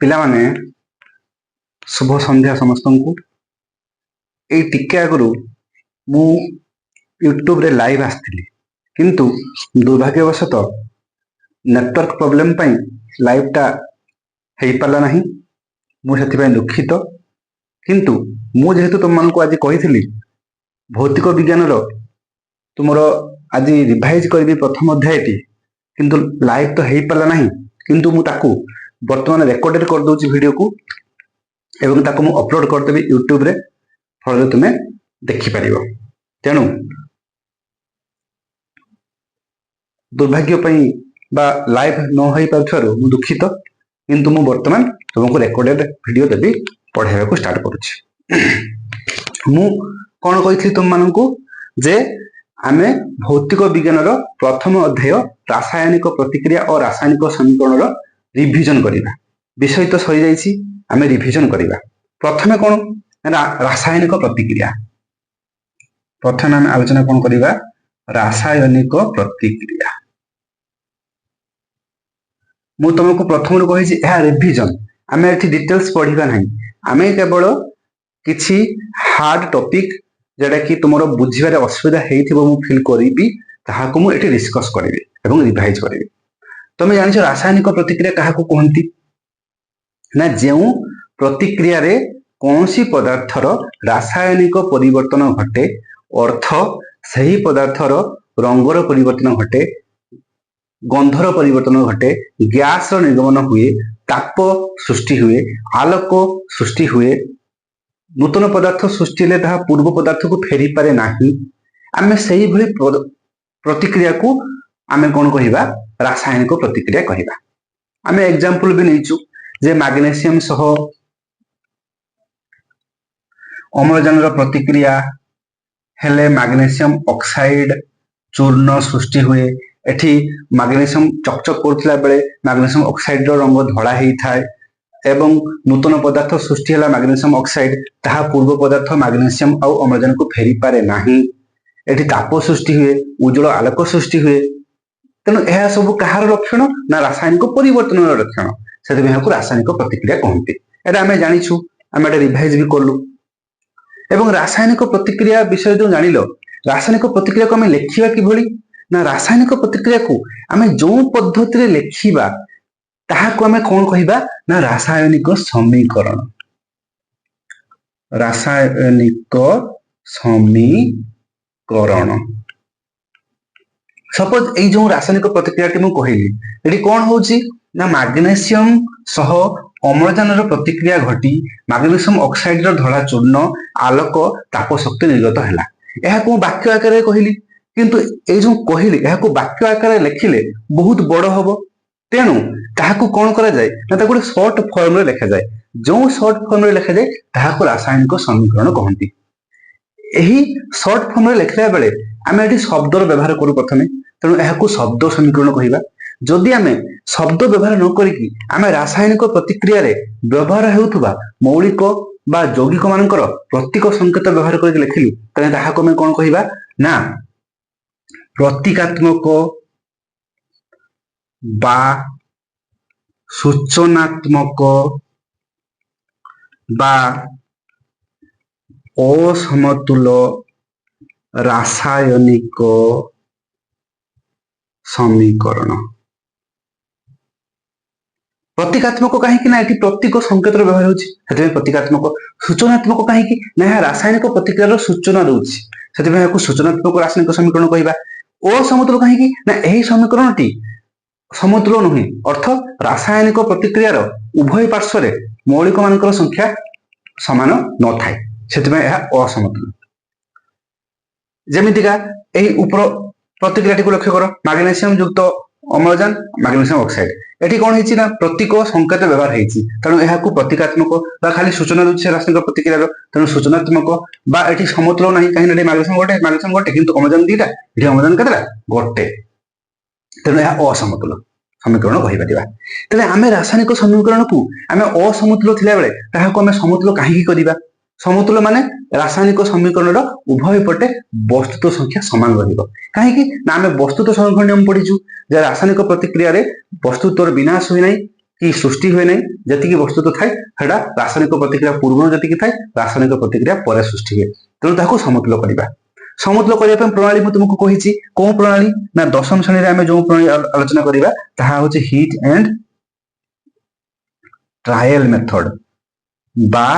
पिलामाने शुभ संध्या समस्त को। ये टिके आगु मु यूट्यूब रे लाइव आसती किंतु दुर्भाग्यवशत नेटवर्क प्रॉब्लम पाई लाइव टा हो पाला नहीं। मुझे दुखित किंतु मु जेहेतु तुम मान आज कही भौतिक विज्ञान तुम आज रिवाइज करी प्रथम अध्यायटी किंतु लाइव तो हो पाला नहीं किंतु मु ताकू वर्तमान रेकर्डेड कर दूची वीडियो को एवं ताकू मु अपलोड करदेवी यूट्यूब रे फल तुम्हें देखिपर। तेणु दुर्भाग्य बा लाइव न हो पार मु दुखित किंतु मु वर्तमान तुमको रेकर्डेड वीडियो देवी पढ़ाई को स्टार्ट करुच्ची। मु कौन कही तुम मानू जे आमे भौतिक विज्ञान प्रथम अध्याय रासायनिक प्रतिक्रिया और रासायनिक समीकरण रिविजन करिबा। विषय तो सरी जाइछि आमे रिविजन करिबा। प्रथमे कौन रासायनिक प्रतिक्रिया। प्रथम आमे आलोचना कौन करिबा रासायनिक प्रतिक्रिया। मु तुमको प्रथम कही रिविजन आमे एठी डिटेल्स पढ़िबा नहीं। आमे केवल किछि हार्ड टॉपिक जेटा कि तुम बुझे असुविधा हो फिल करी मुझे डिस्कस करी एवं रिवाइज करी। तुम जान रासायनिक प्रतिक्रिया क्या कहती ना जो प्रतिक्रिया रे कौन सी पदार्थर रासायनिक परिवर्तन घटे अर्थ सही पदार्थर रंगर परिवर्तन घटे गंधर परिवर्तन घटे गैस निर्गमन हुए ताप सृष्टि हुए आलोक सृष्टि हुए नूतन पदार्थ सृष्टि ले पूर्व पदार्थ को फेरी पारे नाही। आमे सही भली प्रतिक्रिया को आमे कौन कहिबा रासायनिक प्रतिक्रिया कहिबा। आमे एग्जांपल भी नैचु जे मैग्नीशियम सह अम्लजान प्रतिक्रिया हेले मैग्नीशियम ऑक्साइड चूर्ण सृष्टि हुए। एठी मैग्नीशियम चकचक करथिला बेले मैग्नीशियम ऑक्साइड रो रंग धड़ा हेई थाए एवं नूतन पदार्थ सृष्टि है मैग्नीशियम ऑक्साइड ताहा पूर्व पदार्थ मैग्नीशियम और अम्लजान को फेरी पारे नाही। एठी ताप सृष्टि हुए उज्जवल आलोक सृष्टि हुए। तेणु यह सब कहार लक्षण ना रासायनिक परिवर्तन लक्षण से रासायनिक प्रतिक्रिया कहते। एटा आमे जानिछु आमे रिवाइज भी करलु एवं रासायनिक प्रतिक्रिया विषय जो जानिल रासायनिक प्रतिक्रिया को आमे लेखिबा किभली ना रासायनिक प्रतिक्रिया को आमे जो पद्धति रे लेखिबा ताहाको आमे कौन कहिबा ना रासायनिक समीकरण। रासायनिक समीकरण सपोज ए जो रासायनिक प्रतिक्रिया मु कहली एटी कौन होची ना मैग्नीशियम सह अम्लजान प्रतिक्रिया घटी मैग्नीशियम ऑक्साइड धड़ा चूर्ण आलोक ताप शक्ति निर्गत है। यह वाक्य आकार कहली किंतु ए जो कहली यह वाक्य आकार लिखिले बहुत बड़ हम। तेणु ताहाको कौन करा जाए ना ताको शॉर्ट फॉर्म रे लिखा जाए। जो शॉर्ट फॉर्म रे लिखा जाए ताहाको रासायनिक समीकरण कहती। यही शॉर्ट फॉर्म रे लिखला बेले आमे एठी शब्द व्यवहार करू प्रथमे। तेणु यहाको शब्द समीकरण कहिबा। जदि आमे शब्द व्यवहार न करिकि आमे रासायनिक प्रतिक्रिया रे व्यवहार हेउथबा मौलिक बा यौगिक मानकर प्रतीक संकेत व्यवहार करके लिखिलु तने ताहाको आमे कौन कहिबा ना प्रतीकात्मक बा सूचनात्मक बा असमतुल रासायनिक समीकरण। प्रतीकात्मक कहीं ना ये प्रतीक संकेत व्यवहार होती प्रतीकात्मक। सूचनात्मक कहीं ना रासायनिक प्रतिक्रिया सूचना दूसरी से सूचनात्मक रासायनिक समीकरण कहवा। असमतुल कहीं ना यही समीकरण टी समतुल नुहे अर्थ रासायनिक प्रतिक्रियार उभय पार्श्व मौलिक मानकर संख्या समान न थाए से असमतुल। जमीतिका यही उपर प्रतिक्रिया को लक्ष्य कर मैग्नीशियम युक्त अम्लजान मैग्नीशियम ऑक्साइड एटी कौन है ना प्रतीक संकेत व्यवहार होती। तेणु यह प्रतीकात्मक खाली सूचना दूसरी रासायनिक प्रतिक्रिया तेणु सूचनात्मक बा एटी समतुल ना कहीं मैग्नीशियम गोटे किंतु अम्लजान दीटा ये अम्लजान केतला गोटे। तेणु यह असमतुल समीकरण कहीपर। तेज आम रासायनिक समीकरण को आम असमतुल थिला बेले ताहाको आम समतुल कहीं करवा। समतुल माने रासायनिक समीकरण उभय पटे वस्तुत्व संख्या समान रहिबो। कहीं ना आम वस्तुत्व संरक्षण नियम पढ़ीचु जे रासायनिक प्रतिक्रिया रे वस्तुत्वर विनाश हुए नहीं कि सृष्टि हुए नहीं जति वस्तु तो थाए सेटा रासायनिक प्रतिक्रिया पूर्व जति थाए रासायनिक प्रतिक्रिया पर सृष्टि हुए तेणु ताकू समतुल करवा समतुल करने प्रणाली मैं तुमको कही कौन प्रणाली ना दशम श्रेणी में जो प्रणाली आलोचना करवा ताहा होची हीट एंड ट्रायल मेथड बा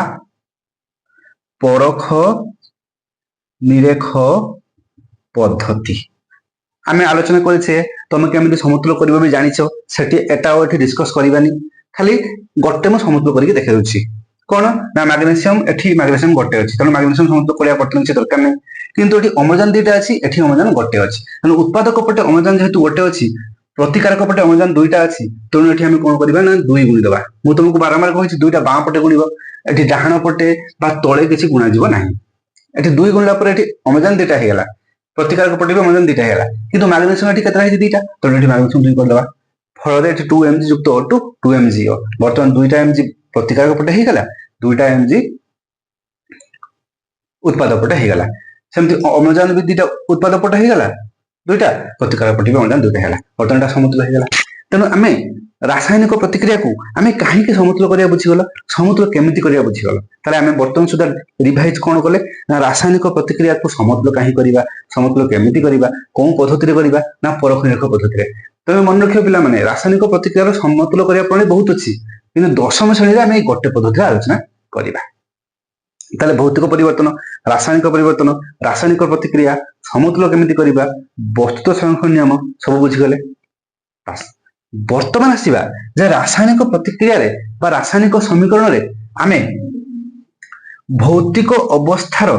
परख निरेख पद्धति आमे आलोचना करेछे तुम केमिति समतुल करबो भी जानिछो सेठी एटा एठी डिस्कस करबानी खाली गोटे मु समतुल करके देखै दउछि कोन ना मैग्नीशियम एठी मैग्नीशियम गोटे अछि तनो मैग्नीशियम समतुल करिया पड़तन छै दरकार नै किंतु एठी अम्लजान दुईटा अछि एठी अम्लजान गोटे अछि तनो उत्पादक पटे अम्लजान जेहेतु गोटे अछि प्रतिकारक पटे अम्लजान दुईटा अछि तनो एठी हम कोन करबा ना दुई गुणी देबा मु तुमको बारंबार कहिछि दुईटा बां पटे गुणिबो एठी डाहाण पटे बा तळे किछि गुणा जिवो नाही एठी दुई गुणला पर एठी अम्लजान दुईटा हे गेला प्रतिकारक पटे भी अम्लजान दुईटा हे गेला किंतु मैग्नीशियम एठी केतरा हे दुईटा तनो एठी मैग्नीशियम दुई कर देबा फल एठी 2 mg युक्त O2 2 mgO वर्तमान दुईटा mg प्रतिकारक पटे हे गेला दुईटा mg उत्पादक पटे हे गेला सेमति अम्लजान भी दुईटा उत्पादक पटे हे गेला दुईटा प्रतिकारक पटे भी अम्लजान दुईटा हे गेला वर्तमान समतुल हे गेला तेणु आमे रासायनिक प्रतिक्रिया को आमे काहे समतुल करिया बुझीगला समतुल केमिति करिया बुझीगला ताले आमे वर्तमान सुधा रिवाइज कोन कले ना रासायनिक प्रतिक्रिया को समतुल काहे करिवा समतुल केमिति करिवा कोन पद्धति रे करिवा ना परख निरख पद्धति रे तमे मन रखियो पिला माने रासायनिक प्रतिक्रिया रो समतुल करिया प्रणाली बहुत अछि किंतु दशम श्रेणी रे आमे गोटे पद्धति रे आलोचना करिवा ताले भौतिक परिवर्तन रासायनिक प्रतिक्रिया समतुल केमिति करिवा वस्तुत्व संरक्षण नियम सब बुझी गले बस वर्तमान आसीबा जे रासायनिक प्रतिक्रिया रे बा रासायनिक समीकरण रे आमे भौतिक अवस्थार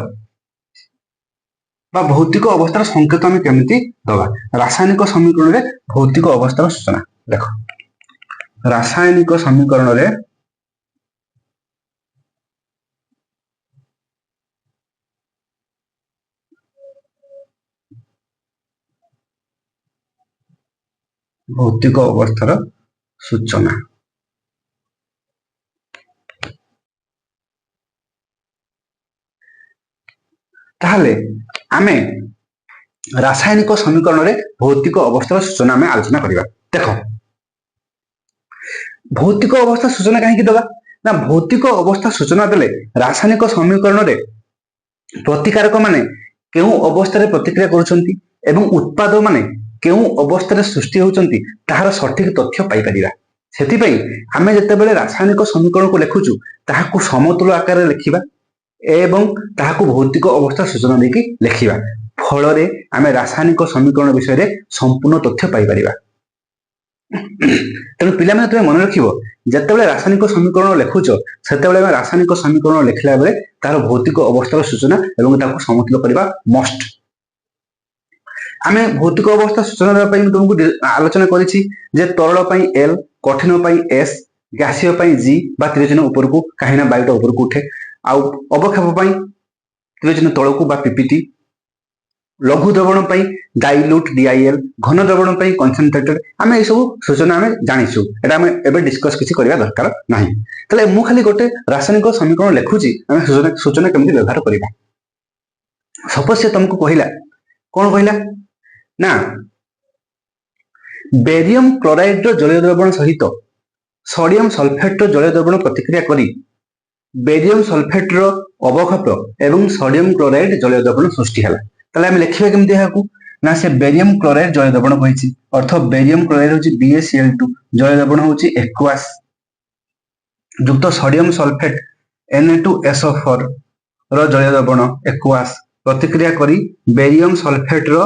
संकेत आमे केमिति दबा रासायनिक समीकरण रे भौतिक अवस्थार सूचना देखो रासायनिक समीकरण रे भौतिक अवस्थार सूचना ताहले आमे रासायनिक समीकरण रे भौतिक अवस्थार सूचना आमे आलोचना करिबा देखो भौतिक अवस्था सूचना काहे दबा ना भौतिक अवस्था सूचना देले रासायनिक समीकरण रे प्रतिकारक माने केउ अवस्था रे प्रतिक्रिया करूछंती एवं उत्पाद माने केउ अवस्था रे सृष्टि होउछंती ताहार सठिक तथ्य पाई परिबा सेति पई आमे जते बेले रासायनिक समीकरण को लेखुछु ताहाकु समतुल आकार रे लिखिबा एवं ताहाकु भौतिक अवस्था सूचना देकी लिखिबा फल रे आमे रासायनिक समीकरण विषय रे संपूर्ण तथ्य पाई परिबा तेणु पिला माने तुमे मन रखिबो जते बेले रासायनिक समीकरण लेखुछ सेते बेले रासायनिक समीकरण लिखला बेले तार भौतिक अवस्थार सूचना एवं ताकु समतुल करबा मस्ट आमे भौतिक अवस्था सूचना देबा पई तुमको आलोचना करिछि जे तरल पई L कठिन पई S गैसीय पई G बा त्रिजन ऊपर को काहेना बायुटा ऊपर को उठे आ अवक्षेप पई त्रिजन तळको बा PPT लघु द्रवण पई डाइल्यूट DIL घन द्रवण पई कंसंट्रेटेड आमे ए सब सूचना आमे जानिछु एटा आमे एबे डिस्कस किछि करबा दरकार नाही तले मु खाली गोटे रासायनिक समीकरण लेखुछि आमे सूचना केमिति व्यवहार करिबा सपोज से तुमको कहिला कोन कहिला ना बेरियम क्लोराइड रो जलीय द्रवण सहित सोडियम सल्फेट रो जलीय द्रवण प्रतिक्रिया करी बेरियम सल्फेट रो अवक्षेप एवं सोडियम क्लोराइड जलीय द्रवण सृष्टि हला तले हम लिखिबा केमति हाकू ना से बेरियम क्लोराइड जलीय द्रवण कहिछि अर्थ बेरियम क्लोराइड होछि BaCl2 जलीय द्रवण होछि एक्वास युक्त सोडियम सल्फेट Na2SO4 रो जलीय द्रवण एक्वास प्रतिक्रिया करी बेरियम सल्फेट रो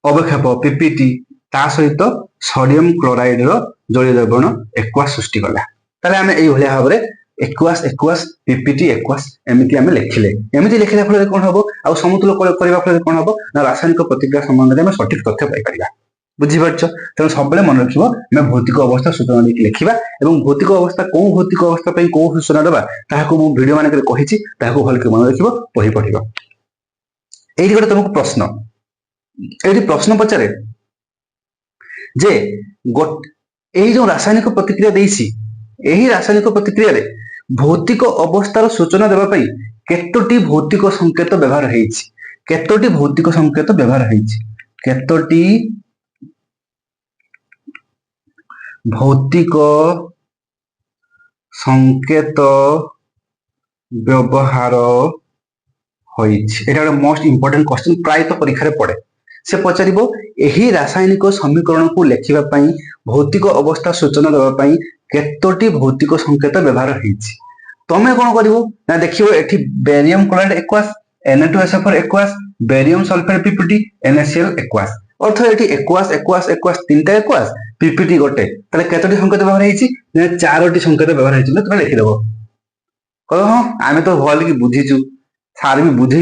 अवक्षेप PPT ता सहित सोडियम क्लोराइड रो जलीय द्रवण एक्वास सृष्टि कला ताले हमें एई भलिया भाबरे एक्वास PPT एक्वास एमिति हमें लिखिले एमिति लिखिला फल कोन हबो आ समतुल करबा फल कोन हबो ना रासायनिक प्रतिक्रिया संबंध रे हम सठिक तथ्य पाई परिबा बुझि परछो त सबले मन रखिबो हम भौतिक अवस्था सूचना लिखिबा एवं भौतिक अवस्था को भौतिक अवस्था पई को सूचना देबा ताहाको मु वीडियो माने कहिछि ताहाको भल के मन रखिबो पढि पढिबो एई गोटे तुमको प्रश्न एटी प्रश्न पचारे जे एही जो रासायनिक प्रतिक्रिया देइछि एही रासायनिक प्रतिक्रिया रे भौतिक अवस्थार सूचना देबा पई केतोटी भौतिक संकेत व्यवहार हेछि केतोटी भौतिक संकेत व्यवहार हेछि केतोटी भौतिक संकेत व्यवहार होता मोस्ट इंपोर्टेंट क्वेश्चन प्राय तो परीक्षा पड़े से पचार यही रासायनिक समीकरण को लिखा भौतिक अवस्था सूचना देवाई केतोटी भौतिक संकेत व्यवहार होती तमें कौन कर देख ये barium chloride aqueous Na2SO4 aqueous barium sulphate PPT NaCl aqueous अर्थ ये एक्वास एक्वास एक्वास तीनटा एक्वास पीपीटी गोटे केतोटी संकेत व्यवहार होती 4टी संकेत व्यवहार होती तुम लिखिदेव कह हाँ आम तो भल कि बुझीचु सार भी बुझे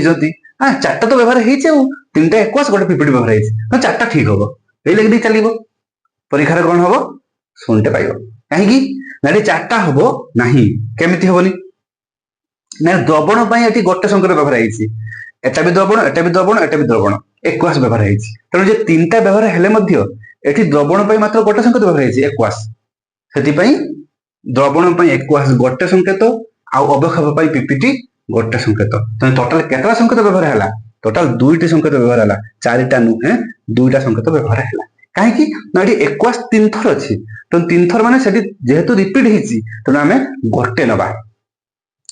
हाँ 4टा तो व्यवहार होता एक्वास गोटे पीपीटी व्यवहार होती 4टा ठीक हम ये लगे चलो परीक्षा कौन हम शून्य पाइब कहीं 4टा हम ना केमी हेनी ना द्रवण ये गोटे संकेत व्यवहार होती एटा भी द्रवण एटा भी द्रवण एटा भी द्रवण एक्वास व्यवहार होती तेणु जो 3टा व्यवहार हेले द्रवण मात्र गोटे संकेत व्यवहार होती एक्वास से द्रवण एक्वास गोटे संकेत अवक्षेप पीपीटी गोटे संकेत टोटाल केतटा संकेत व्यवहार है टोटाल 2टी संकेत व्यवहार है 4टा नुहे 2टा संकेत व्यवहार है कहीं ना ये एक्वास 3 थर अच्छी तेणु 3 थर माने जेहेतु रिपीट होती तेणु आम गोटे नवा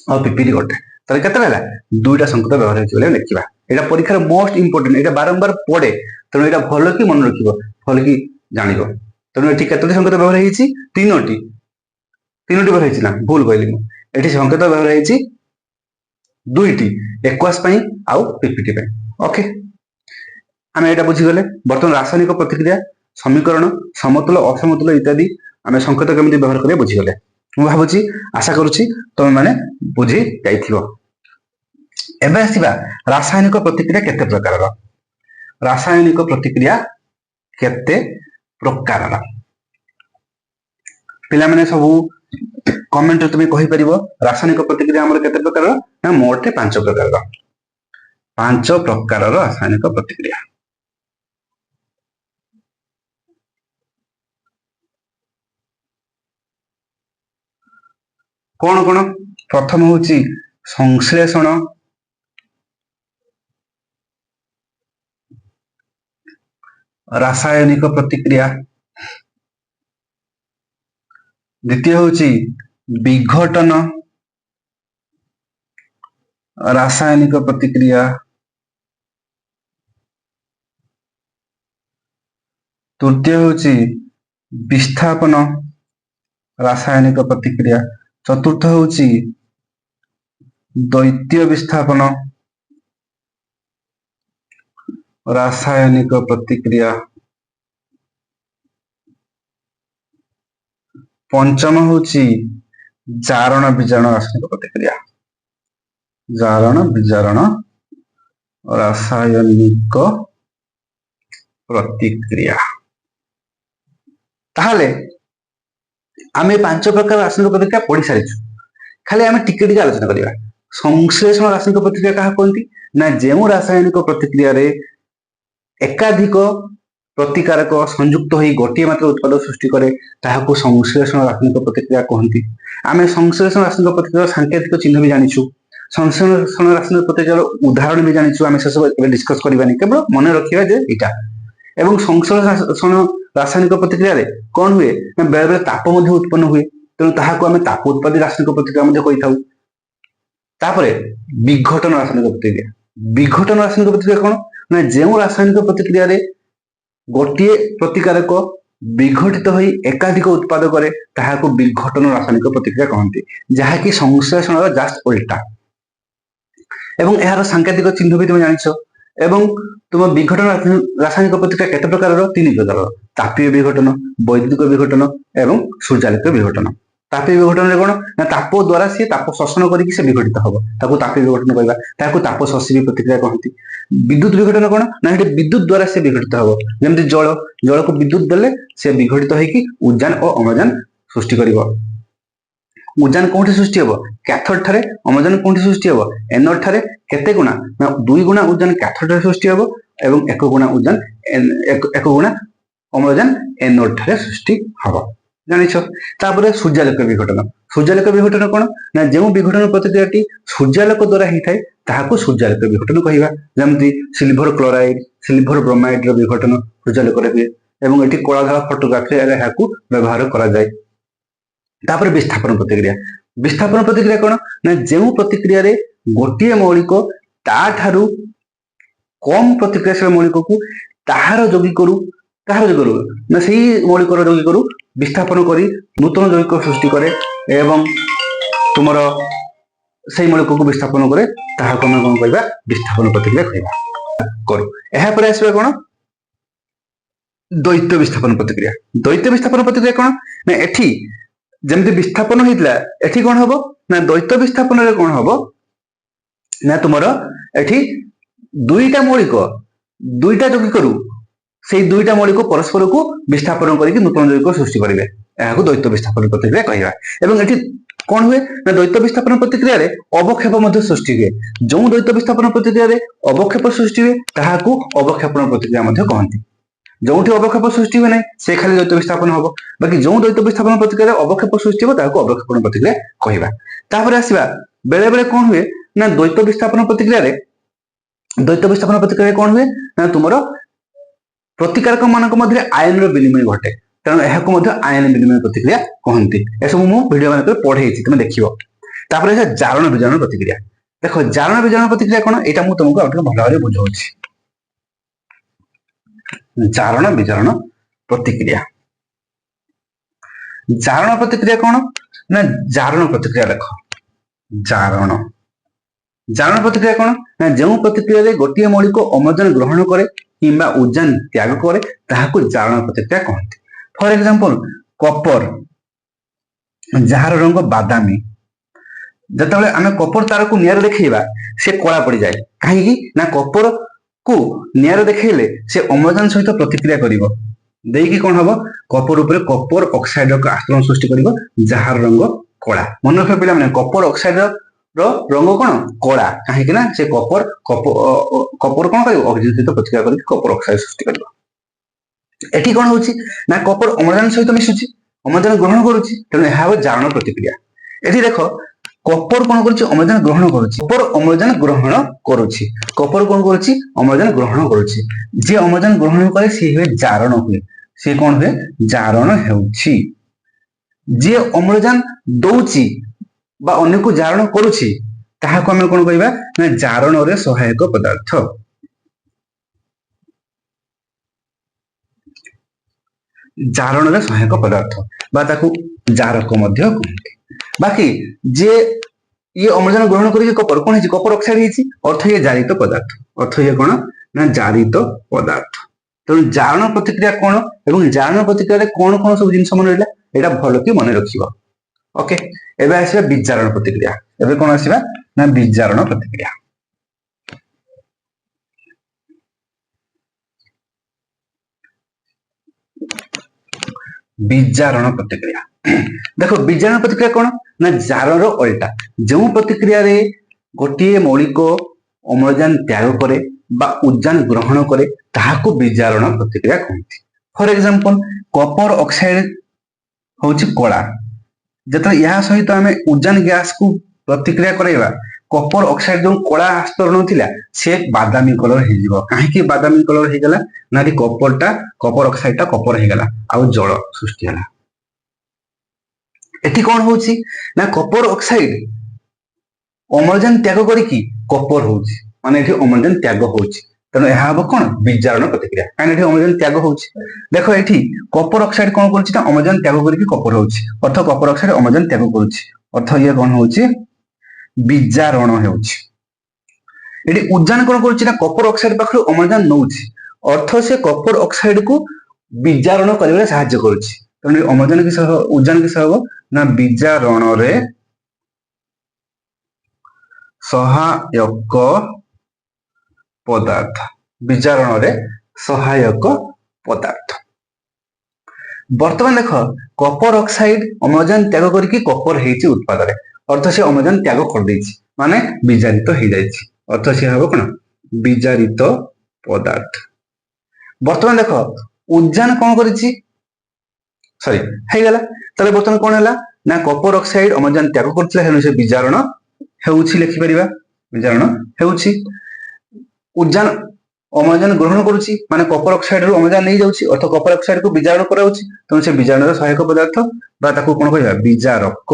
और पीपीटी गोटे तो केतटा 2टा संकेत व्यवहार होती लिखा यहाँ परीक्षा मोस्ट इंपोर्टेंट यहाँ बारंबार पड़े तेणु यहाँ भल कि मन रख भल कि जान तेणु ये केतोटी संकेत व्यवहार होती 3टी व्यवहार होती ना भूल कहली मुझे संकेत व्यवहार होती 2टी एक्वास आउ पीपीटी ओके आम यहाँ बुझीगले बर्तमान रासायनिक प्रतिक्रिया समीकरण समतुल असमतुल इत्यादि आम संकेत केमी व्यवहार करें बुझीगले मुझे भावुची आशा करुच्ची तुम मैंने बुझी जाइथिबो। एबे आसिबा रासायनिक प्रतिक्रिया केते प्रकार रासायनिक प्रतिक्रिया केते प्रकार पिला माने सब कमेंट तुम कहि परिबो रासायनिक प्रतिक्रिया हमर केते प्रकार ना मोटे 5 प्रकार 5 प्रकार रासायनिक प्रतिक्रिया कौन कौन प्रथम होची संश्लेषण रासायनिक प्रतिक्रिया द्वितीय होची विघटन रासायनिक प्रतिक्रिया तृतीय होची विस्थापन रासायनिक प्रतिक्रिया चतुर्थ होची द्वैतीय विस्थापन रासायनिक प्रतिक्रिया पंचम होची जारण विजारण रासायनिक प्रतिक्रिया जारण विजारण रासायनिक प्रतिक्रिया ताहले आम 5 प्रकार रासायनिक प्रतिक्रिया पढ़ी सारी खाली आम टिके आलोचना करवा संश्लेषण रासायनिक प्रतिक्रिया क्या कहती ना जो रासायनिक प्रतिक्रिया रे एकाधिक प्रतिकारक संयुक्त हो गोटे मात्र उत्पाद सृष्टि करे ताहाको संश्लेषण रासायनिक प्रतिक्रिया कहती आम संश्लेषण रासायनिक प्रतिक्रिया सांकेतिक चिन्ह भी जानिछु संश्लेषण रासायनिक प्रतिक्रिया उदाहरण भी जानिछु आम से सब डिस्कस करबानी केवल मन रखिबा जे इटा एवं संश्लेषण रासायनिक प्रतिक्रिया रे कौन हुए ना बेले बेले ताप मध्य उत्पन्न हुए तेणु ताहाको आम ताप उत्पादी रासायनिक प्रतिक्रिया मध्य कहि थाउ तापरे विघटन रासायनिक प्रतिक्रिया विघटन रासायनिक प्रतिक्रिया कौन ना जो रासायनिक प्रतिक्रिया रे गोटे प्रतिकारक विघटित हो एकाधिक उत्पाद करे ताहाको विघटन रासायनिक प्रतिक्रिया कहती जहाँकि संश्लेषण जस्ट उल्टा एवं यार सांकेतिक चिन्ह भी तुम जानिछ एवं तुम विघटन रासायनिक प्रतिक्रिया केते प्रकार 3 प्रकार तापीय विघटन वैद्युतिक विघटन एवं सूर्यालोक विघटन तापीय विघटन रे कोन ना ताप द्वारा से ताप शोषण करके से विघटित हबो ताको तापीय विघटन कहबा ताको ताप शोषी प्रतिक्रिया कहती विद्युत विघटन कोन ना हेटे विद्युत द्वारा से विघटित हबो जेमति जल को विद्युत देले से विघटित होइकी उजान और अम्लजान सृष्टि करिवो उजान कोठी सृष्टि हबो कैथोड ठारे अम्लजान कोठी सृष्टि हबो एनोड ठारे केते गुणा ना 2 गुणा उजान कैथोड ठारे सृष्टि हबो एवं 1 गुणा उजान 1 गुणा अम्लजान एनोड ठारे सृष्टि हबो जानिछ तापर सूर्यालोक विघटन कोन ना जो विघटन प्रतिक्रियाटी सूर्यालोक द्वारा ही थाए ताहाको सूर्यालोक विघटन कहिबा जेमति सिल्वर क्लोराइड सिल्वर ब्रोमाइड रो विघटन सूर्यालोक रे हुए एवं एटी कला धला फोटोग्राफी व्यवहार करा जाए। तापर विस्थापन प्रतिक्रिया। विस्थापन प्रतिक्रिया कौन ना जो प्रतिक्रिया रे गोटे मौलिक ताठारु कम प्रतिक्रियाशील मौलिक को ताहार जोगी करू ना सही मौलिक जोगी करू विस्थापन करी नूतन जैविक सृष्टि करे एवं तुमर सही मौलिक को विस्थापन करे ताहाको हम कोन कहबा विस्थापन प्रतिक्रिया कहबा करू। एहा पर आसीबा कोन द्वैत विस्थापन प्रतिक्रिया। द्वैत विस्थापन प्रतिक्रिया कोन ना एठी जेमति विस्थापन होइतला एठी कोन हबो ना द्वैत विस्थापन रे कोन हबो ना तुमर एठी दुईटा मौलिक दुईटा जोगी करू से दुईटा मौलिक परस्पर को विस्थापन करके नूतन जैविक सृष्टि करेंगे यह द्वैत विस्थापन प्रतिक्रिया कहवा। एवं एठी कौन हुए ना द्वैत विस्थापन प्रतिक्रिया रे अवक्षेप मध्य सृष्टि हुए। जो द्वैत विस्थापन प्रतिक्रिया रे अवक्षेप सृष्टि हुए ताहाकू अवक्षेपण प्रतिक्रिया मध्य कहंती। जोठी अवक्षेप सृष्टि हुए ना से खाली द्वैत विस्थापन हबो बाकी जो द्वैत विस्थापन प्रतिक्रिया रे अवक्षेप सृष्टि हो ताहाकू अवक्षेपण प्रतिक्रिया कहवा। तापर आसीबा बेले बेले कौन हुए ना द्वैत विस्थापन प्रतिक्रिया रे कौन हुए ना तुमरो प्रतिकारक मानक मध्य आयन विनिमय घटे तेणु यह आयन विनिमय प्रतिक्रिया कहती। यह मु भिडियो मान पढ़े तुम देखियो। तापर जारण विजारण प्रतिक्रिया। देख जारण विजारण प्रतिक्रिया कौन यहाँ मुझे तुमको भल भाव बुझाऊँ। जारण विजारण प्रतिक्रिया। जारण प्रतिक्रिया कौन ना जारण प्रतिक्रिया देख जारण जारण प्रतिक्रिया कौन ना जो प्रतिक्रिया गोटे मौलिक अम्लजान ग्रहण करे किंबा उजान त्याग करे ताहाकू जारण प्रतिक्रिया कहते। फॉर एग्जांपल कपर जार रंग बादामी जतबेले आमे कपर तार को नियर देखैबा से कला पड़ जाए कहीं ना कपर को नियर देखैले से अम्लजान सहित प्रतिक्रिया करिवो देकी कोन हबो कपर ऊपर कपर ऑक्साइड का आस्तरण सृष्टि करिवो जार रंग कला। मन रखिबा पिला माने कपर ऑक्साइड रंग कौन कला कहीं ना से कपर कौन कर ऑक्सीजन सहित प्रतिक्रिया करके कपर ऑक्साइड सृष्टि कर। एठी कौन होची ना कपर अम्लजान सहित मिशुची अम्लजान ग्रहण करुची तेणु यह जारण प्रतिक्रिया। एठी देखो कपर कौन करुची अम्लजान ग्रहण करुची कपर अम्लजान ग्रहण करुची कपर कौन करुची अम्लजान ग्रहण करुची जे अम्लजान ग्रहण करे सी हुए जारण हुए सी कौन हुए जारण हेउची। जे अम्लजान दउची बा अन्य को जारण करुछि ताहाको हम कोन कहबा ना जारण रे सहायक पदार्थ। जारण रे सहायक पदार्थ बा ताकू जारक मध्य कहते। बाकी जे ये अम्लजान ग्रहण करिके कपर कोन हिची कपर ऑक्साइड हिची अर्थ ये जारित पदार्थ अर्थ ये कोन ना जारित पदार्थ। तो जारण प्रतिक्रिया कोन एवं जारण प्रतिक्रिया रे कोन कोन सब जिंस मन रहला एटा भलो कि मन रखिबो। ओके एबे आसीबा विजारण प्रतिक्रिया। एबे कोन आसीबा ना विजारण प्रतिक्रिया। विजारण प्रतिक्रिया देखो विजारण प्रतिक्रिया कोन ना जारण रो उल्टा जो प्रतिक्रिया रे गोटे मौलिक अम्लजान त्याग करे बा उजान ग्रहण करे ताहाको विजारण प्रतिक्रिया कहନ୍ତି। फॉर एग्जांपल कपर ऑक्साइड होची कला जत या सहित आम उजान गैस को प्रतिक्रिया करवा कपर ऑक्साइड जो कला आस्तरण थिला से बादामी कलर हो कहीं बादामी कलर हो गला ना कपर ऑक्साइड टा कपर हो गला आउ जल सृष्टि है। एटी कौन होची ना कपर ऑक्साइड अम्लजान त्याग करिकी कपर होची माने एठी अम्लजान त्याग होची तेणु यह हम कौन विजारण प्रतिक्रिया कहीं अम्लजान त्याग होची। देख ये कपर ऑक्साइड कौन कर अम्लजान त्याग करके कपर होची अर्थ कपर ऑक्साइड अम्लजान त्याग करुची अर्थ ये कौन होची विजारण होची। ये उजान कौन करुची ना कपर ऑक्साइड पाखु अम्लजान नौची अर्थ से कपर ऑक्साइड को विजारण कर साहाय्य करुची तेणु अम्लजान की उजान की सह ना विजारण रे सहायक पदार्थ विजारण रे सहायक पदार्थ। बर्तमान देख कपर ऑक्साइड अम्लजान त्याग करके कपर हेची उत्पादन अर्थ से अम्लजान त्याग कर देछि माने विजारित हो जाइछि अर्थ से हम कोन विजारित पदार्थ। बर्तमान देख उजान कौन करिछि सॉरी हे गला तले बर्तमान कौन हैला ना कपर ऑक्साइड अम्लजान त्याग करथिला हेनु से विजारण हेउछि लिखि परिबा विजारण हेउछि। उजान ଅମ୍ଳଜାନ ଗ୍ରହଣ କରୁଛି ମାନେ କପର ଅକ୍ସାଇଡ ରୁ ଅମ୍ଳଜାନ ନେଇଯାଉଛି ଅର୍ଥ କପର ଅକ୍ସାଇଡ କୁ ବିଜାରଣ କରାଉଛି ତେଣୁ ସେ ବିଜାରଣର ସହାୟକ ପଦାର୍ଥ ବା ତାକୁ କଣ କହିବା ବିଜାରକ।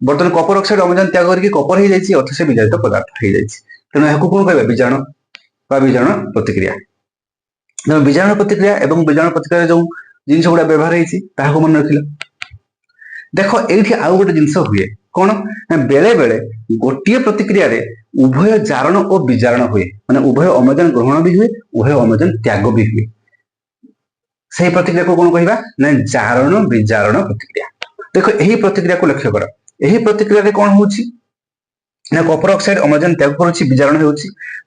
ବର୍ତ୍ତମାନ କପର ଅକ୍ସାଇଡ ଅମ୍ଳଜାନ ତ୍ୟାଗ କରିକି କପର ହେଇଯାଇଛି ଅର୍ଥ ସେ ବିଜାରିତ ପଦାର୍ଥ ହେଇଯାଇଛି ତେଣୁ ଏହାକୁ କଣ କହିବା ବିଜାରଣ ବା ବିଜାରଣ ପ୍ରତିକ୍ରିୟା। ତେଣୁ ବିଜାରଣ ପ୍ରତିକ୍ରିୟା ଏବଂ ବିଜାରଣ ପ୍ରତିକ୍ରିୟାରେ ଯୋଉ ଜିନିଷ ଗୁଡା ବ୍ୟବହାର ହେଇଛି ତାହାକୁ ମନେ ରଖିଲ। ଦେଖ ଏଇଠି ଆଉ ଗୋଟେ ଜିନିଷ ହୁଏ କଣ ନା ବେଳେ ବେଳେ ଗୋଟିଏ ପ୍ରତିକ୍ରିୟାରେ ଉଭୟ ଜାରଣ ଓ ବିଜାରଣ ହୁଏ ମାନେ ଉଭୟ ଅମ୍ଳଜାନ ଗ୍ରହଣ ବି ହୁଏ ଉଭୟ ଅମ୍ଳଜାନ ତ୍ୟାଗ ବି ହୁଏ ସେହି ପ୍ରତିକ୍ରିୟାକୁ କଣ କହିବା ନା ଜାରଣ ବିଜାରଣ ପ୍ରତିକ୍ରିୟା। ଦେଖ ଏହି ପ୍ରତିକ୍ରିୟାକୁ ଲକ୍ଷ୍ୟ କର ଏହି ପ୍ରତିକ୍ରିୟାରେ କଣ ହଉଛି ନା କପର ଅକ୍ସାଇଡ ଅମ୍ଳଜାନ ତ୍ୟାଗ କରୁଛି ବିଜାରଣ ହେଉଛି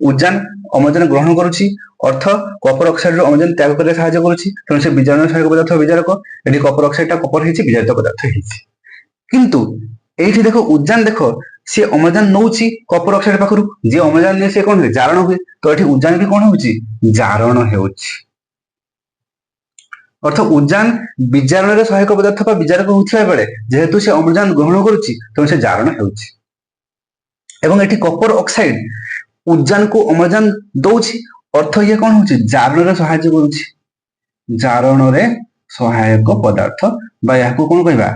ଉଜାନ ଅମ୍ଳଜାନ ଗ୍ରହଣ କରୁଛି ଅର୍ଥ କପର ଅକ୍ସାଇଡ ରୁ ଅମ୍ଳଜାନ ତ୍ୟାଗ କରିବାରେ ସାହାଯ୍ୟ କରୁଛି ତେଣୁ ସେ ବିଜାରଣ ସହାୟକ ପଦାର୍ଥ ବିଜାରକ। ଏଠି କପର ଅକ୍ସାଇଡ ଟା କପର ହେଇଛି ବିଜାରିତ ପଦାର୍ଥ ହେଇଛି କିନ୍ତୁ ଏଇଠି ଦେଖ ଉଜାନ ଦେଖ ସେ ଅମ୍ଳଜାନ ନଉଛି କପର ଅକ୍ସାଇଡ ପାଖରୁ ଯିଏ ଅମ୍ଳଜାନ ନିଏ ସେ କଣ ହୁଏ ଜାରଣ ହୁଏ ତ ଏଠି ଉଜାନ ବି କଣ ହଉଛି ଜାରଣ ହେଉଛି ଅର୍ଥ ଉଜାନ ବିଜାରଣରେ ସହାୟକ ପଦାର୍ଥ ବା ବିଜାରକ ହେଉଥିବା ବେଳେ ଯେହେତୁ ସେ ଅମ୍ଳଜାନ ଗ୍ରହଣ କରୁଛି ତେଣୁ ସେ ଜାରଣ ହେଉଛି ଏବଂ ଏଠି କପର ଅକ୍ସାଇଡ ଉଜାନକୁ ଅମ୍ଳଜାନ ଦଉଛି ଅର୍ଥ ଇଏ କଣ ହଉଛି ଜାରଣରେ ସାହାଯ୍ୟ କରୁଛି ଜାରଣରେ ସହାୟକ ପଦାର୍ଥ ବା ଏହାକୁ କଣ କହିବା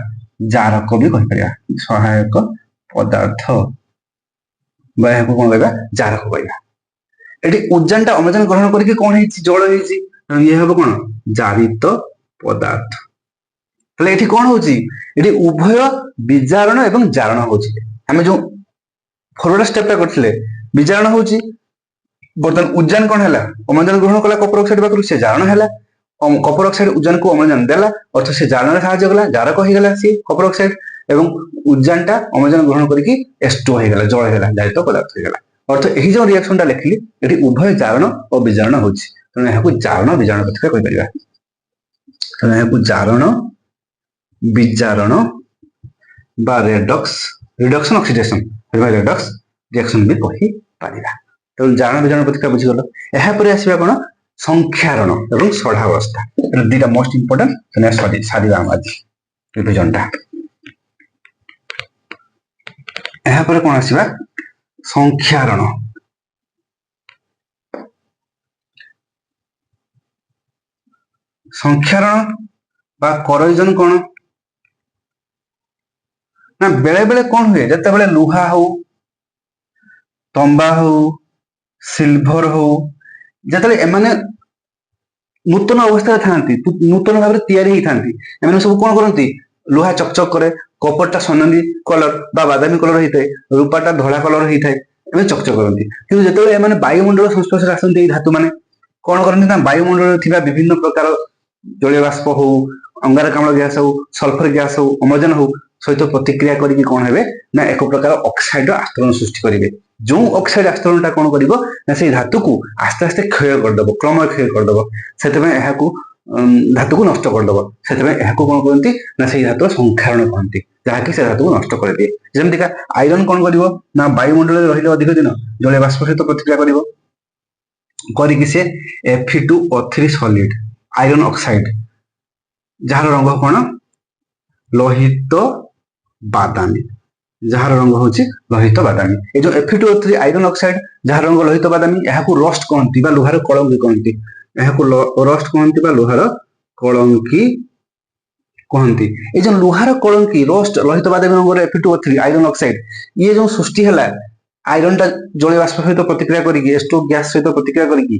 ଜାରକ ବି କହିପାରିବା ସହାୟକ ପଦାର୍ଥ ବା ଏହାକୁ କଣ କହିବା ଜାରକ କହିବା। ଏଠି ଉଜାନଟା ଅମ୍ଳଜାନ ଗ୍ରହଣ କରିକି କଣ ହେଇଛି ଜଳ ହେଇଛି ଇଏ ହବ କଣ ଜାରିତ ପଦାର୍ଥ। ତାହେଲେ ଏଠି କଣ ହଉଛି ଏଠି ଉଭୟ ବିଜାରଣ ଏବଂ ଜାରଣ ହଉଛି ଆମେ ଯୋଉ ଫରୱାର୍ଡ ଷ୍ଟେପଟା କରିଥିଲେ ବିଜାରଣ ହଉଛି ବର୍ତ୍ତମାନ ଉଜାନ କଣ ହେଲା ଅମ୍ଳଜାନ ଗ୍ରହଣ କଲା କପର ଅକ୍ସାଇଡ ପାଖରୁ ସେ ଜାରଣ ହେଲା କପର ଅକ୍ସାଇଡ ଉଜାନକୁ ଅମ୍ଳଜାନ ଦେଲା ଅର୍ଥ ସେ ଜାରଣରେ ସାହାଯ୍ୟ କଲା ଜାରକ ହେଇଗଲା ସିଏ କପର ଅକ୍ସାଇଡ ଏବଂ ଉଜାନଟା ଅମ୍ଳଜାନ ଗ୍ରହଣ କରିକି H2O ହେଇଗଲା ଜଳ ହେଇଗଲା ଜାରିତ ପଦାର୍ଥ ହେଇଗଲା ଅର୍ଥ ଏହି ଯୋଉ ରିଆକ୍ସନଟା ଲେଖିଲି ଏଠି ଉଭୟ ଜାରଣ ଓ ବିଜାରଣ ହଉଛି ତେଣୁ ଏହାକୁ ଜାରଣ ବିଜାରଣ ପ୍ରତିକ୍ରିୟା କହିପାରିବା। ତେଣୁ ଏହାକୁ ଜାରଣ ବିଜାରଣ ବା ରିଡକ୍ସନ ଅକ୍ସିଡେସନ ରେଡକ୍ସ ରିଆକ୍ସନ ବି କହିପାରିବା। ତେଣୁ ଜାରଣ ବିଜାରଣ ପ୍ରତିକ୍ରିୟା ବୁଝିଗଲ। ଏହାପରେ ଆସିବା କଣ ସଂକ୍ଷାରଣ ଏବଂ ସଢାବସ୍ଥା ଦିଟା ମୋଷ୍ଟ ଇମ୍ପୋର୍ଟାଣ୍ଟ ସାରିବା ଆମ ଆଜି ରିଭିଜନଟା। ଏହାପରେ କଣ ଆସିବା ସଂକ୍ଷାରଣ। ସଂକ୍ଷାରଣ ବା କରୋଜନ କଣ ନା ବେଳେ ବେଳେ କଣ ହୁଏ ଯେତେବେଳେ ଲୁହା ହଉ ତମ୍ବା ହଉ ସିଲଭର ହଉ ଯେତେବେଳେ ଏମାନେ ନୂତନ ଅବସ୍ଥାରେ ଥାନ୍ତି ନୂତନ ଭାବରେ ତିଆରି ହେଇଥାନ୍ତି ଏମାନେ ସବୁ କଣ କରନ୍ତି ଲୁହା ଚକଚକ କରେ କପରଟା ସନାଲି କଲର ବା ବାଦାମୀ କଲର ହେଇଥାଏ ରୂପାଟା ଧଳା କଲର ହେଇଥାଏ ଏମାନେ ଚକଚକ କରନ୍ତି କିନ୍ତୁ ଯେତେବେଳେ ଏମାନେ ବାୟୁମଣ୍ଡଳ ସଂସ୍ପର୍ଶରେ ଆସନ୍ତି ଏଇ ଧାତୁ ମାନେ କଣ କରନ୍ତି ନା ବାୟୁମଣ୍ଡଳରେ ଥିବା ବିଭିନ୍ନ ପ୍ରକାର ଜଳୀୟ ବାଷ୍ପ ହଉ ଅଙ୍ଗାରକାମ୍ଳ ଗ୍ୟାସ ହଉ ସଲଫର ଗ୍ୟାସ ହଉ ଅମ୍ଳଜାନ ହଉ ସହିତ ପ୍ରତିକ୍ରିୟା କରିକି କଣ ହେବେ ନା ଏକ ପ୍ରକାର ଅକ୍ସାଇଡର ଆସ୍ତରଣ ସୃଷ୍ଟି କରିବେ ଯୋଉ ଅକ୍ସାଇଡ ଆସ୍ତରଣଟା କଣ କରିବ ନା ସେଇ ଧାତୁକୁ ଆସ୍ତେ ଆସ୍ତେ କ୍ଷୟ କରିଦବ କ୍ରମେ କ୍ଷୟ କରିଦବ ସେଥିପାଇଁ ଏହାକୁ ଧାତୁକୁ ନଷ୍ଟ କରିଦବ ସେଥିପାଇଁ ଏହାକୁ କଣ କହନ୍ତି ନା ସେଇ ଧାତୁର ସଂକ୍ଷାରଣ କହନ୍ତି ଯାହାକି ସେ ଧାତୁକୁ ନଷ୍ଟ କରିଦିଏ। ଯେମିତିକା ଆଇରନ୍ କଣ କରିବ ନା ବାୟୁମଣ୍ଡଳରେ ରହିଲେ ଅଧିକ ଦିନ ଜଳୀୟ ବାଷ୍ପ ସହିତ ପ୍ରତିକ୍ରିୟା କରିବ କରିକି ସେ Fe2O3 ସଲିଡ ଆଇରନ୍ ଅକ୍ସାଇଡ ଯାହାର ରଙ୍ଗ କଣ ଲୋହିତ ବାଦାମୀ ଯାହାର ରଙ୍ଗ ହଉଛି ଲୋହିତ ବାଦାମୀ ଏ ଯୋଉ Fe2O3 ଆଇରନ୍ ଅକ୍ସାଇଡ ଯାହାର ରଙ୍ଗ ଲୋହିତ ବାଦାମୀ ଏହାକୁ ରଷ୍ଟ କହନ୍ତି ବା ଲୁହାର କଳଙ୍କି କହନ୍ତି ଏହାକୁ ରଷ୍ଟ କହନ୍ତି ବା ଲୁହାର କଳଙ୍କି କହନ୍ତି। ଏଇ ଯୋଉ ଲୁହାର କଳଙ୍କି ରଷ୍ଟ ଲୋହିତ ବାଦାମୀ ରଙ୍ଗର Fe2O3 ଆଇରନ୍ ଅକ୍ସାଇଡ ଇଏ ଯୋଉ ସୃଷ୍ଟି ହେଲା ଆଇରନଟା ଜଳୀୟ ବାଷ୍ପ ସହିତ ପ୍ରତିକ୍ରିୟା କରିକି H2O ଗ୍ୟାସ ସହିତ ପ୍ରତିକ୍ରିୟା କରିକି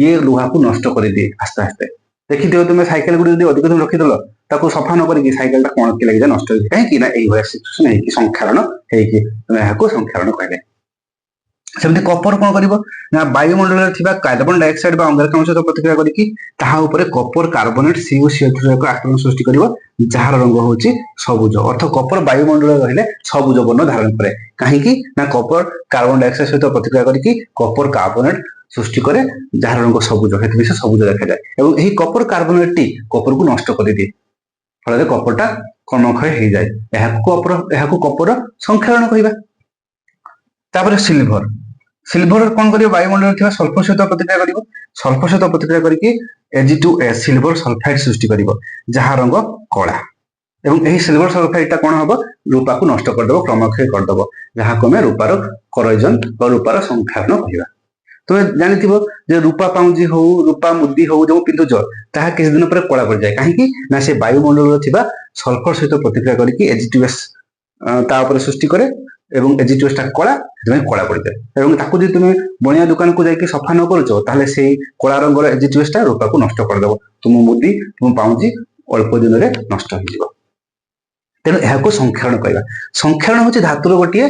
ଇଏ ଲୁହାକୁ ନଷ୍ଟ କରିଦିଏ ଆସ୍ତେ ଆସ୍ତେ ଦେଖିଥିବ ତୁମେ ସାଇକେଲ ଗୁଡି ଯଦି ଅଧିକ ଦିନ ରଖିଦେଲ ତାକୁ ସଫା ନ କରିକି ସାଇକେଲଟା କଣ କି ଲାଗିଯାଏ ନଷ୍ଟ ହେଇଯାଏ କାହିଁକି ନା ଏଇଭଳିଆ ସିଚୁଏସନ ହେଇକି ସଂକ୍ଷାରଣ ହେଇକି ଏହାକୁ ସଂକ୍ଷାରଣ କହିଲେ। ସେମିତି କପର କଣ କରିବ ନା ବାୟୁମଣ୍ଡଳରେ ଥିବା କାର୍ବନ ଡାଇଅକ୍ସାଇଡ ବା ଅଙ୍ଗାରକାମ୍ଳ ସହିତ ପ୍ରତିକ୍ରିୟା କରିକି ତାହା ଉପରେ କପର କାର୍ବୋନେଟ CuCl3 ଏକ ଆକ୍ରମଣ ସୃଷ୍ଟି କରିବ ଯାହାର ରଙ୍ଗ ହଉଛି ସବୁଜ ଅର୍ଥ କପର ବାୟୁମଣ୍ଡଳରେ ରହିଲେ ସବୁଜ ବର୍ଣ୍ଣ ଧାରଣ କରେ କାହିଁକି ନା କପର କାର୍ବନ ଡାଇଅକ୍ସାଇଡ ସହିତ ପ୍ରତିକ୍ରିୟା କରିକି କପର କାର୍ବୋନେଟ ସୃଷ୍ଟି କରେ ଯାହାର ରଙ୍ଗ ସବୁଜ ସେଥିପାଇଁ ସେ ସବୁଜ ଦେଖାଯାଏ ଏବଂ ଏହି କପର କାର୍ବୋନେଟଟି କପରକୁ ନଷ୍ଟ କରିଦିଏ ଫଳରେ କପରଟା କର୍ମକ୍ଷୟ ହେଇଯାଏ ଏହାକୁ କପର ସଂକ୍ଷାରଣ କହିବା। ତାପରେ ସିଲଭର କଣ କରିବ ବାୟୁମଣ୍ଡଳରେ ଥିବା ସଲ୍ଫର ସହିତ ପ୍ରତିକ୍ରିୟା କରିବ ସଲ୍ଫର ସହିତ ପ୍ରତିକ୍ରିୟା କରିକି Ag2S ସିଲଭର ସଲଫାଇଡ ସୃଷ୍ଟି କରିବ ଯାହା ରଙ୍ଗ କଳା ଏବଂ ଏହି ସିଲଭର ସଲଫାଇଡଟା କଣ ହବ ରୂପାକୁ ନଷ୍ଟ କରିଦବ କ୍ରମକ୍ଷୟ କରିଦବ ଯାହାକୁ ଆମେ ରୂପାର କରୋଜନ ବା ରୂପାର ସଂକ୍ଷାରଣ କହିବା। तुम जानिथिबो जे रूपा पाउंजी हो रूपा मुदी हो जो पिंधुच ताहा किछ दिन पर कला पड़ जाए कहीं ना से वायुमंडल थिबा सल्फर सहित प्रतिक्रिया करके एजिटिवस ता ऊपर सृष्टि करे एवं एजिटिवस ता कला कला पड़ जाए एवं ताकू जे तुम बणिया दुकान को जाके सफा न करूचो ताहले सेही कला रंगर एजिटिवस ता रूपा को नष्ट कर देबो तुम मुदी तुम पाउंजी अल्प दिन में नष्ट हो जिवो तेणु यह संक्षारण कहवा संक्षारण हूँ धातुर गोटे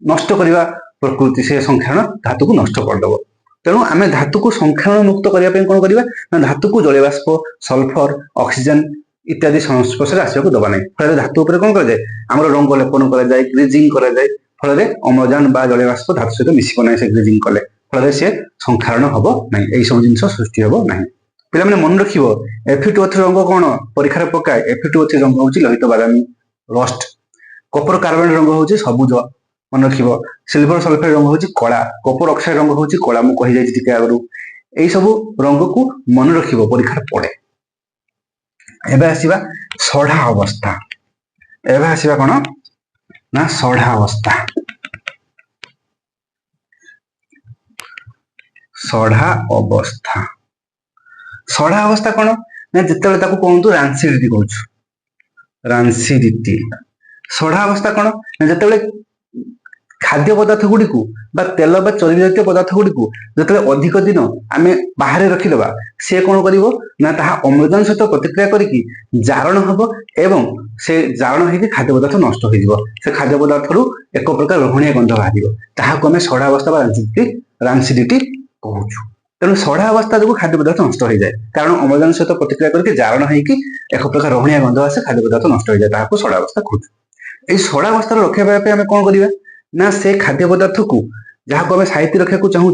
नष्ट करवा प्रकृति से संक्षारण धातु को नष्ट करदेव तेणु आम धातु को संक्षारण मुक्त करने कौन करवा ना धातु को जल बाष्प सल्फर ऑक्सीजन इत्यादि संस्पर्श आसवाक दबा ना फल धातु उपर कौन कराए आम रंग लेपन कराए ग्रेजिंग कराए फल अम्लजान बा जल बाष्प धातु सहित मिसिब ना से ग्रेजिंग कले फल से संक्षारण हम ना यही सब जिन सृष्टि हम ना पे मन रख Fe2O3 रंग कौन परीक्षा पकाए Fe2O3 रंग हूँ लोहित बादामी रस्ट कपर कार्बन रंग हूँ सबुज मन रख सिल्वर सल्फेट रंग हूँ कला कपर ऑक्साइड रंग हूँ कला मुझे टी आगु यही सब रंग को मन रख परीक्षा पड़े एवं आसवा सढ़ा अवस्था एवं आसवा कौन ना सढ़ा अवस्था सढ़ा अवस्था सढ़ा अवस्था कौन ना जिते कहतु रांसिडिटी कहूँ रांसिडिटी सढ़ा अवस्था कौन ना जिते खाद्य पदार्थ गुड़ी तेल बा चर्बी जातीय पदार्थ गुड़ी जो अधिक दिन आम बाहर रखिदे सी कौन कर अम्लजान सहित प्रतिक्रिया करके जारण हम एवं से जारण हो खाद्य पदार्थ नष्ट हो खाद्य पदार्थ एक प्रकार रहणिया गंध बाहर आम सढ़ा अवस्था रांसिडिटी कहूँ तेणु सढ़ा अवस्था जो खाद्य पदार्थ नष्ट हो जाए कारण अम्लजान सहित प्रतिक्रिया करके जारण हो एक प्रकार रहणिया गंध आसे खाद्य पदार्थ नष्ट हो जाए सढ़ा अवस्था कहूँ यही सढ़ा अवस्था रक्षा पाई आम कौन करवा ना से खाद्य पदार्थ को जहाँ को साइती रखा चाहूँ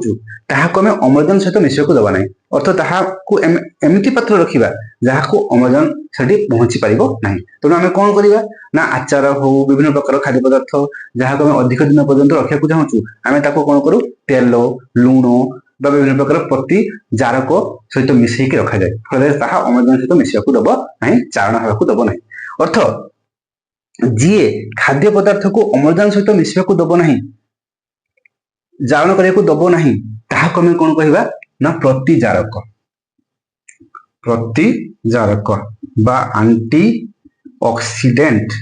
ताकू आम अम्लजान सहित मिसवाक दबा ना अर्थ ताकू एमती पात्र रखा जहाँ को अम्लजान से पहुंची पार ना तेणु आम कौन करवा ना आचार हो विभिन्न प्रकार खाद्य पदार्थ जहाँ को अधिक दिन पर्यंत रखा चाहूँ आम कौन करूँ तेल लुण बा विभिन्न प्रकार प्रति जारक सहित मिसेक रखा जाए फल अम्लजान सहित मिसवाक दब ना चारण होगा दब ना अर्थ जी खाद्य पदार्थ को अम्लजान सहित मिसवाक दब ना जारण करने दब ना ताकू कौन कहवा ना प्रतिजारक बा आंटी ऑक्सीडेंट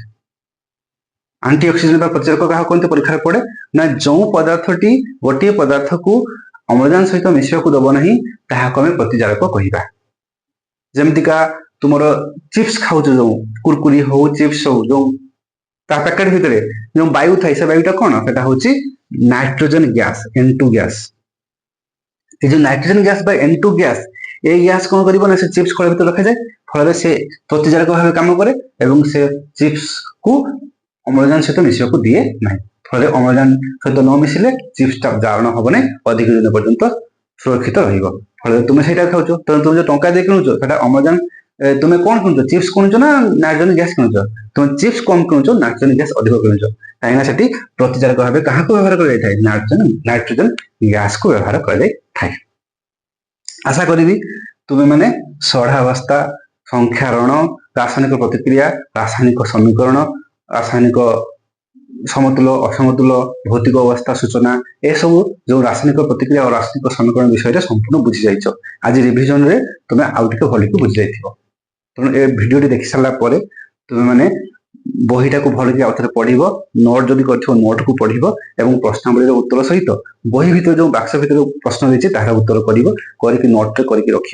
बा प्रतिजारक क्या कहते परीक्षा पड़े ना जो पदार्थटी गोटे पदार्थ को अम्लजान सहित मिसवाक दब ना ताकू आम प्रतिजारक कहवा जमतीका तुम चिप्स खाऊ जो कुरकुरी हो चिप्स हो जो पैकेट भितर जो वायु थाए से वायुटा कौन से हूँ नाइट्रोजन गैस N2 गैस ये जो नाइट्रोजन गैस बा N2 गैस ये गैस कौन कर से चिप्स खोल भर रखा जाए फल से प्रतिजारक भाव कम करे एवं से चिप्स को अम्लजान सहित मिसवाक दिए ना फल अम्लजान सहित न मिसिले चिप्स जारण हम ना अधिक दिन पर्यंत सुरक्षित रहा तुम से खाऊ तुम जो टंका दे किणुच अम्लजान तुम्हें कौन किणुच चिप्स किणुच ना नाइट्रोजन गैस किणुच तुम चिप्स कम किणुच नाइट्रोजन गैस अधिक किणुच कहीं प्रतिजारक भाव क्या व्यवहार कर नाइट्रोजन गैस को व्यवहार कर आशा करी तुम्हें मैंने सढ़ा अवस्था संक्षारण रासायनिक प्रतिक्रिया रासायनिक समीकरण रासायनिक समतुल असमतुल भौतिक अवस्था सूचना ए सब जो रासायनिक प्रतिक्रिया और रासायनिक समीकरण विषय संपूर्ण बुझी जाइछ आज रिविजन रे तुम्हें आउ टिके भलिक बुझी जाइथिबो तेणु ए वीडियो देखि सारा पर तुम्हें माने बहीटा को भल आउे पढ़ नोट जदि कर नोट को पढ़ और प्रश्नावली उत्तर सहित बही भर जो बाक्स भर प्रश्न रही तार उत्तर कर नोट करके रख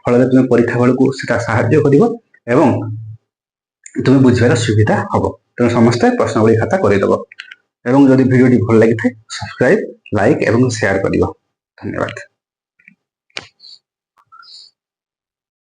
फल तुम्हें परीक्षा बेलू से साहाଯ୍य कर तुम्हें बुझार सुविधा हम तेणु समस्ते प्रश्नावली खाता करदेव और जदि भिडियो भल लगी सब्सक्राइब लाइक और शेयर कर धन्यवाद।